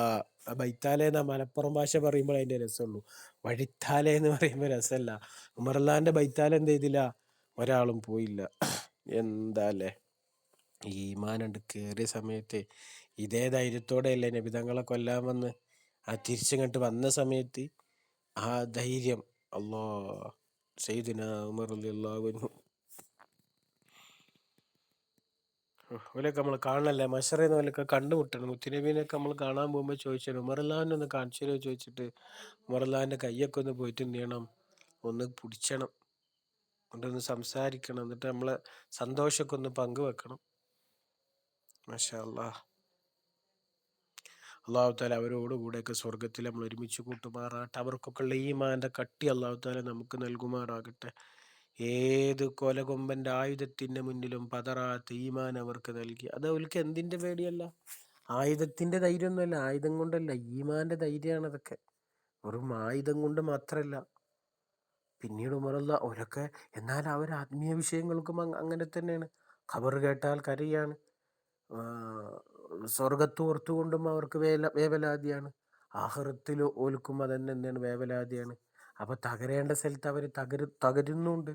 ആ ബൈത്താലെ എന്നാ മലപ്പുറം ഭാഷ പറയുമ്പോൾ അതിന്റെ രസമുള്ളൂ. വഴിത്താലെ എന്ന് പറയുമ്പോൾ രസമല്ല. ഉമർലാന്റെ ബൈത്താലെ എന്ത് ചെയ്തില്ല? ഒരാളും പോയില്ല. എന്താ അല്ലേ ഈ ഈമാനുണ്ട് കേറിയ സമയത്ത് ഇതേ ധൈര്യത്തോടെയല്ലേ നബിതങ്ങളെ കൊല്ലാൻ വന്ന് ആ തിരിച്ചിങ്ങോട്ട് വന്ന സമയത്ത് ആ ധൈര്യം അല്ലാ സയ്യിദുനാ ഉമർ റളിയല്ലാഹു അൻഹു ഓലൊക്കെ നമ്മൾ കാണണല്ലേ, മഷറേന്ന് പോലൊക്കെ കണ്ടുമുട്ടണം. മുത്തുനബീനൊക്കെ നമ്മൾ കാണാൻ പോകുമ്പോൾ ചോദിച്ചാൽ ഉമറുല്ലാഹിനെ ഒന്ന് കാണിച്ചു തരുമോ ചോദിച്ചിട്ട് ഉമറുല്ലാഹിന്റെ കയ്യൊക്കെ ഒന്ന് പോയിട്ട് എന്ത് ചെയ്യണം, ഒന്ന് പിടിച്ചണം, എന്നിട്ടൊന്ന് സംസാരിക്കണം, എന്നിട്ട് നമ്മളെ സന്തോഷമൊക്കെ ഒന്ന് പങ്കുവെക്കണം. മാഷാ അല്ലാഹ്. അള്ളാഹു താല അവരോടുകൂടെയൊക്കെ സ്വർഗത്തിൽ നമ്മൾ ഒരുമിച്ച് കൂട്ടുമാറാട്ടെ. അവർക്കൊക്കെ ഉള്ള ഈമാന്റെ കട്ടി അള്ളാഹു താല നമുക്ക് നൽകുമാറാകട്ടെ. ഏത് കൊലകൊമ്പന്റെ ആയുധത്തിന്റെ മുന്നിലും പതറാത്ത ഈമാൻ അവർക്ക് നൽകി. അത് അവർക്ക് എന്തിന്റെ പേടിയല്ല, ആയുധത്തിന്റെ ധൈര്യമൊന്നുമല്ല, ആയുധം കൊണ്ടല്ല, ഈമാന്റെ ധൈര്യമാണ് അതൊക്കെ. വെറും ആയുധം കൊണ്ട് മാത്രമല്ല. പിന്നീട് ഉമറുള്ള അവരൊക്കെ എന്നാൽ അവർ ആത്മീയ വിഷയങ്ങൾക്കും അങ്ങനെ തന്നെയാണ്. ഖബർ കേട്ടാൽ കരയാണ്, സ്വർഗത്ത് ഓർത്തുകൊണ്ടും അവർക്ക് വേവലാതിയാണ്, ആഖിറത്തിൽ ഓൽക്കും അതന്നെ എന്താണ് വേവലാതിയാണ്. അപ്പൊ തകരേണ്ട സ്ഥലത്ത് അവർ തകരുന്നുണ്ട്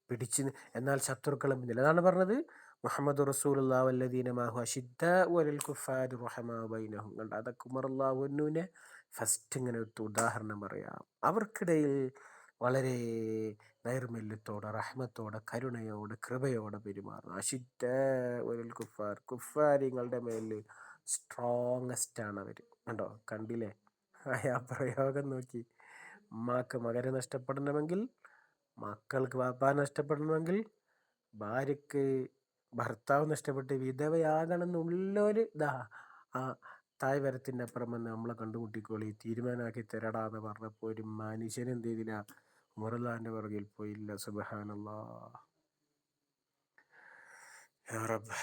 പിടിച്ച്. എന്നാൽ ശത്രുക്കളെ മുന്നിൽ അതാണ് പറഞ്ഞത് മുഹമ്മദ് റസൂലുള്ളാഹി വല്ലദീന മാഹു അശിദ്ദാഉ അലൽ കുഫാരി റഹമാഉ ബൈനഹും. കണ്ട, അതൊക്കെ ഉമർ റളിയല്ലാഹുവിനെ ഫസ്റ്റ് ഇങ്ങനെ ഉദാഹരണം പറയാം. അവർക്കിടയിൽ വളരെ നൈർമല്യത്തോടെ റഹ്മത്തോടെ കരുണയോടെ കൃപയോടെ പെരുമാറുന്നു. അശിദ്ദാഉ അലൽ കുഫാർ, കുഫാരിങ്ങളുടെ മേലിൽ സ്ട്രോങ്ങസ്റ്റ് ആണ് അവർ. കണ്ടോ, കണ്ടില്ലേ ആ പ്രയോഗം നോക്കി. ഉമ്മാക്ക് മകനെ നഷ്ടപ്പെടണമെങ്കിൽ, മക്കൾക്ക് വാപ്പാനെ നഷ്ടപ്പെടണമെങ്കിൽ, ഭാര്യക്ക് ഭർത്താവ് നഷ്ടപ്പെട്ട് വിധവയാകണമെന്നുള്ളൊരു ആ തായ്വരത്തിൻ്റെ അപ്പുറം വന്ന് നമ്മളെ കണ്ടുമുട്ടിക്കോളി, തീരുമാനമാക്കി തരടാന്ന് പറഞ്ഞപ്പോൾ ഒരു മനുഷ്യൻ എന്ത് ചെയ്തില്ല, ഉമറുല്ലാഹിന്റെ പുറകിൽ പോയില്ല. സുബ്ഹാനല്ലാഹ് യാ റബ്ബ്.